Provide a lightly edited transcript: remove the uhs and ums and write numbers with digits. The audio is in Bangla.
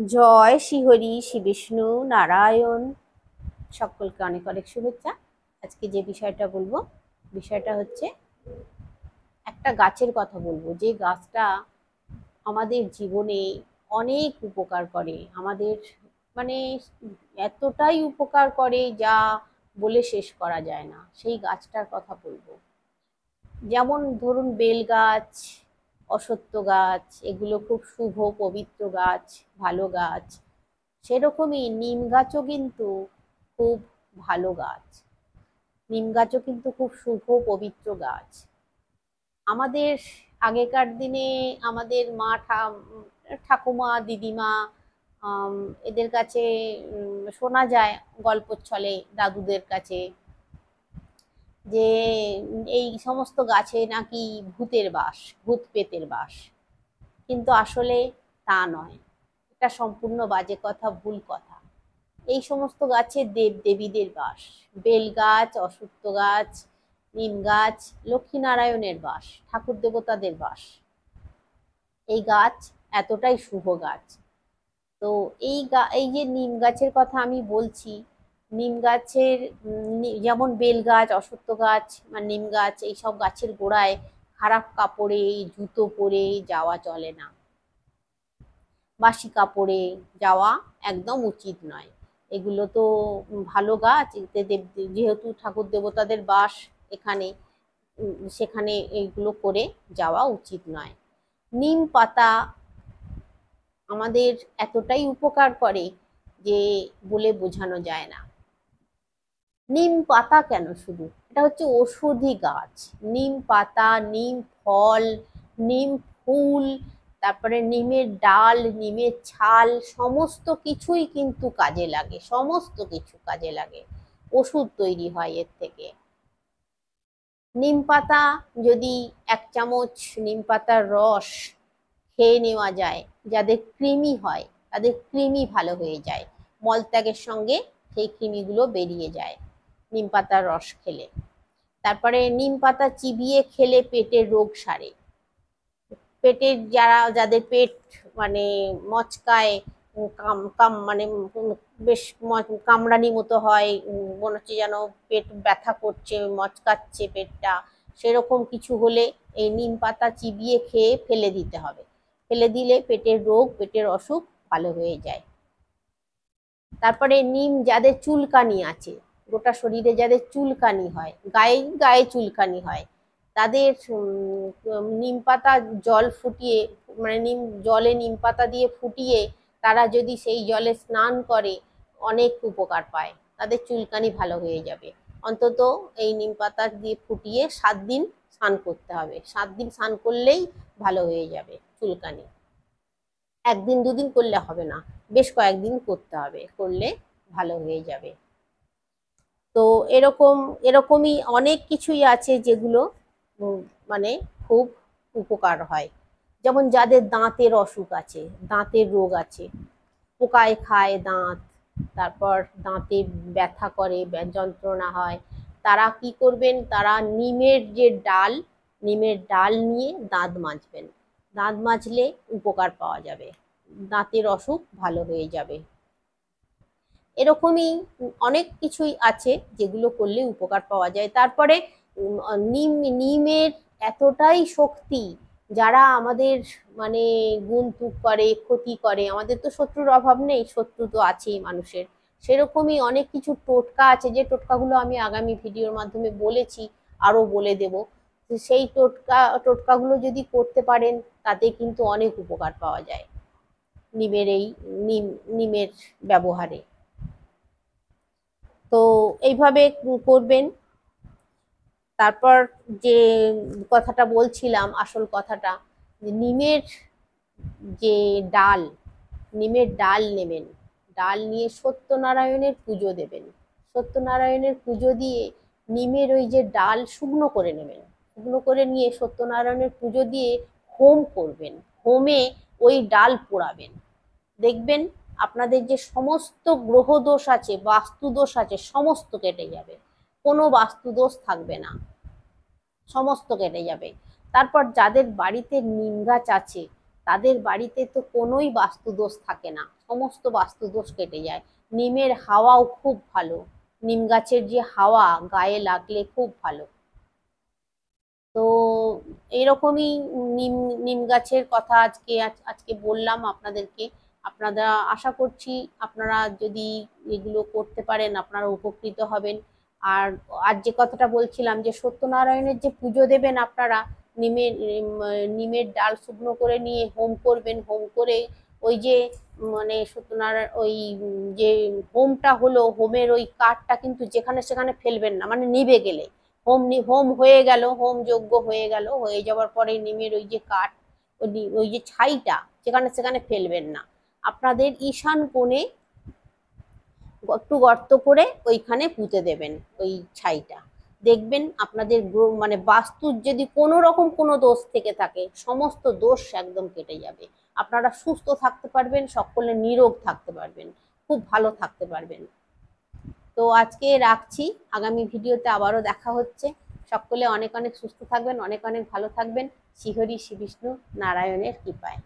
জয় শ্রীহরি শ্রী বিষ্ণু নারায়ণ। সকলকে অনেক অনেক শুভেচ্ছা। আজকে যে বিষয়টা বলবো, বিষয়টা হচ্ছে একটা গাছের কথা বলবো, যে গাছটা আমাদের জীবনে অনেক উপকার করে। আমাদের মানে এতটাই উপকার করে যা বলে শেষ করা যায় না। সেই গাছটার কথা বলবো। যেমন ধরুন বেল গাছ, অশ্বত্থ গাছ, এগুলো খুব শুভ পবিত্র গাছ, ভালো গাছ। সেরকমই নিম গাছও কিন্তু খুব ভালো গাছ। নিম গাছও কিন্তু খুব শুভ পবিত্র গাছ। আমাদের আগেকার দিনে আমাদের মা ঠাকুমা দিদিমা আম, এদের কাছে শোনা যায় গল্পর ছলে, দাদুদের কাছে, যে এই সমস্ত গাছে নাকি ভূতের বাস, ভূত পেতের বাস। কিন্তু আসলে তা নয়। এটা সম্পূর্ণ বাজে কথা, ভুল কথা। এই সমস্ত গাছে দেব দেবীদের বাস। বেল গাছ, অশ্বত্থ গাছ, নিম গাছ লক্ষ্মীনারায়ণের বাস, ঠাকুর দেবতাদের বাস। এই গাছ এতটাই শুভ গাছ। তো এই যে নিম গাছের কথা আমি বলছি, নিম গাছের যেমন বেল গাছ, অশ্বত্থ গাছ বা নিম গাছ, এইসব গাছের গোড়ায় খারাপ কাপড়ে, জুতো পরে যাওয়া চলে না। বাসি কাপড়ে যাওয়া একদম উচিত নয়। এগুলো তো ভালো গাছ, এতে যেহেতু ঠাকুর দেবতাদের বাস এখানে, সেখানে এইগুলো করে যাওয়া উচিত নয়। নিম পাতা আমাদের এতটাই উপকার করে যে বলে বোঝানো যায় না। নিম পাতা কেন শুধু, এটা হচ্ছে ঔষধি গাছ। নিম পাতা, নিম ফল, নিম ফুল, তারপরে নিমের ডাল, নিমের ছাল, সমস্ত কিছুই কিন্তু কাজে লাগে, সমস্ত কিছু কাজে লাগে। ওষুধ তৈরি হয় এর থেকে। নিম পাতা যদি 1 চামচ নিম পাতার রস খেয়ে নেওয়া যায়, যাদের কৃমি হয় তাদের কৃমি ভালো হয়ে যায়, মলত্যাগের সঙ্গে সেই কৃমিগুলো বেরিয়ে যায় নিম পাতার রস খেলে। তারপরে নিম পাতা চিবিয়ে খেলে পেটের রোগ সারে। পেটের যাদের পেট মানে মচকায়, কাম কাম মানে বেশ কামড়ানি মতো হয়, মনে হচ্ছে যেন পেট ব্যথা করছে, মচকাচ্ছে পেটটা, সেরকম কিছু হলে এই নিম পাতা চিবিয়ে খেয়ে ফেলে দিতে হবে। ফেলে দিলে পেটের রোগ, পেটের অসুখ ভালো হয়ে যায়। তারপরে নিম, যাদের চুলকানি আছে, গোটা শরীরে যাদের চুলকানি হয়, গায়ে গায়ে চুলকানি হয়, তাদের নিম পাতা জল ফুটিয়ে, মানে জলে নিম পাতা দিয়ে ফুটিয়ে তারা যদি সেই জলে স্নান করে, অনেক উপকার পায়, তাদের চুলকানি ভালো হয়ে যাবে। অন্তত এই নিম পাতা দিয়ে ফুটিয়ে 7 দিন স্নান করতে হবে। 7 দিন স্নান করলেই ভালো হয়ে যাবে চুলকানি। 1 দিন 2 দিন করলে হবে না, বেশ কয়েকদিন করতে হবে, করলে ভালো হয়ে যাবে। তো এরকমই অনেক কিছুই আছে যেগুলো উম, মানে খুব উপকার হয়। যেমন যাদের দাঁতের অসুখ আছে, দাঁতের রোগ আছে, পোকায় খায় দাঁত, তারপর দাঁতে ব্যথা করে, যন্ত্রণা হয়, তারা কি করবেন, তারা নিমের যে ডাল, নিমের ডাল নিয়ে দাঁত মাজবেন। দাঁত মাজলে উপকার পাওয়া যাবে, দাঁতের অসুখ ভালো হয়ে যাবে। এরকমই অনেক কিছুই আছে যেগুলো করলে উপকার পাওয়া যায়। তারপরে নিমের এতটাই শক্তি, যারা আমাদের মানে গুণতুক করে, ক্ষতি করে, আমাদের তো শত্রুর অভাব নেই, শত্রু তো আছেই মানুষের। সেরকমই অনেক কিছু টোটকা আছে, যে টোটকাগুলো আমি আগামী ভিডিওর মাধ্যমে বলেছি, আরো বলে দেব। সেই টোটকাগুলো যদি করতে পারেন, তাতে কিন্তু অনেক উপকার পাওয়া যায় নিমের এই নিমের ব্যবহারে। তো এইভাবে করবেন। তারপর যে কথাটা বলছিলাম, আসল কথাটা, নিমের যে ডাল, নিমের ডাল নেবেন। ডাল নিয়ে সত্যনারায়ণের পুজো দেবেন। সত্যনারায়ণের পুজো দিয়ে নিমের ওই যে ডাল শুকনো করে নেবেন। শুকনো করে নিয়ে সত্যনারায়ণের পুজো দিয়ে হোম করবেন। হোমে ওই ডাল পোড়াবেন। দেখবেন আপনাদের যে সমস্ত গ্রহ দোষ আছে, বাস্তু দোষ আছে, সমস্ত কেটে যাবে। কোনো বাস্তু দোষ থাকবে না, সমস্ত কেটে যাবে। তারপর যাদের বাড়িতে নিম গাছ আছে, তাদের বাড়িতে তো কোনোই বাস্তুদোষ থাকে না, সমস্ত বাস্তুদোষ কেটে যায়। নিমের হাওয়াও খুব ভালো, নিম গাছের যে হাওয়া গায়ে লাগলে খুব ভালো। তো এরকমই নিম নিম গাছের কথা আজকে বললাম আপনাদেরকে। আপনারা আশা করছি আপনারা যদি এগুলো করতে পারেন আপনারা উপকৃত হবেন। আর আজ যে কথাটা বলছিলাম যে সত্যনারায়ণের যে পুজো দেবেন আপনারা, নিমের ডাল শুকনো করে নিয়ে হোম করবেন, হোম করে ওই যে মানে সত্যনারায়ণ ওই যে হোমটা হলো, হোমের ওই কাঠটা কিন্তু যেখানে সেখানে ফেলবেন না, মানে নিভে গেলে হোম হয়ে গেল, হোম যজ্ঞ হয়ে গেল, হয়ে যাওয়ার পরে নিমের ওই যে কাঠ, ওই যে ছাইটা যেখানে সেখানে ফেলবেন না। আপনাদের ঈশান কোণে একটু গর্ত করে ওইখানে পুঁতে দেবেন ওই ছাইটা। দেখবেন আপনাদের মানে বাস্তুর যদি কোনো রকম কোনো দোষ থেকে থাকে সমস্ত দোষ একদম কেটে যাবে। আপনারা সুস্থ থাকতে পারবেন, সকলে নিরোগ থাকতে পারবেন, খুব ভালো থাকতে পারবেন। তো আজকে রাখছি, আগামী ভিডিওতে আবারও দেখা হচ্ছে। সকলে অনেক অনেক সুস্থ থাকবেন, অনেক অনেক ভালো থাকবেন। শ্রীহরি শ্রী বিষ্ণু নারায়ণের কৃপায়।